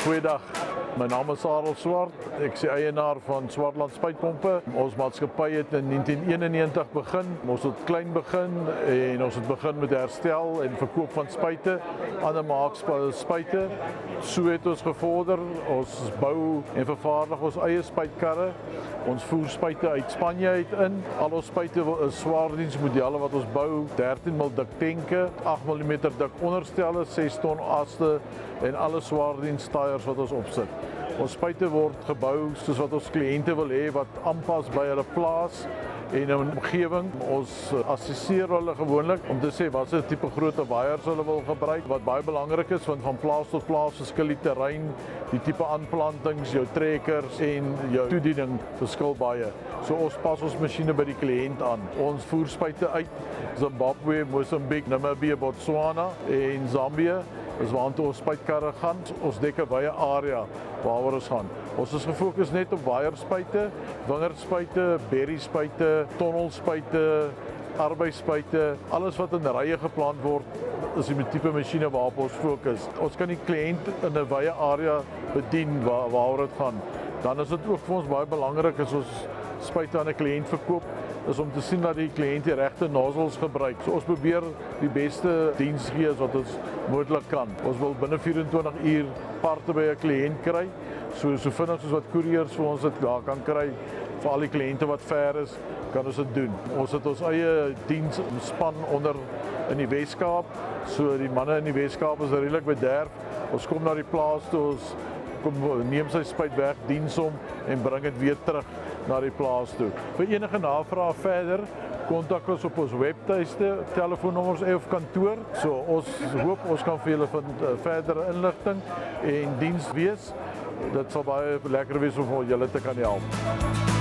Goeiedag, my naam is Sarel Swart. Ek is die eienaar van Swartland Spuitpompe. Ons maatskappy het in 1991 begin. Ons het klein begin en ons het begin met herstel en verkoop van spuite, ander maakspuite. So het ons gevorder. Ons bou en vervaardig ons eie spuitkarre. Ons voer spuite uit Spanje uit in. Al ons spuite is swaardiensmodelle wat ons bou, 13 mm dik tenke, 8 mm dik onderstelle, 6 ton aste en alle swaardienstyres wat ons opsit. Ons spuite word gebou soos wat ons kliënte wil hê, wat aanpas by hulle plaas en 'n omgewing. Ons assesseer hulle gewoonlik om te sê watter tipe grootte waiers hulle wil gebruik. Wat baie belangrik is, want van plaas tot plaas verskil die terrein, die tipe aanplantings, jou trekkers en jou toediening verskil baie. So ons pas ons masjiene by die kliënt aan. Ons voer spuite uit Zimbabwe, Mosambik, Namibië, Botswana en Zambië. Dis waartoe ons spuitkarre gaan. Ons dek 'n wye area waaroor ons gaan. Ons is gefokus net op waierspuite, wingerdspuite, berriespuite, tonnelspuite, arbeidsspuite, alles wat in rye geplant word, is die tipe masjiene waarop ons fokus. Ons kan die kliënt in 'n wye area bedien waaroor dit gaan. Dan is dit ook vir ons baie belangrik as ons spuite aan 'n kliënt verkoop, is om te sien dat die kliënt die regte nozzels gebruik. So ons probeer die beste diens gee wat ons moontlik kan. Ons wil binne 24 uur parte by 'n kliënt kry. So vinnig soos wat koeriers vir ons dit daar kan kry, vir al die kliënte wat ver is, kan ons dit doen. Ons het ons eie diensspan onder in die Weskaap. So die manne in die Weskaap is redelik bederf. Ons kom na die plaas toe, ons neem sy spuit weg, diens hom en bring dit weer terug na die plaas toe. Vir enige navrae verder, kontak ons op ons webtuiste, telefoonnommers of kantoor. So ons hoop ons kan vir julle van verdere inligting en diens wees. Dit sal baie lekker wees om julle te kan help.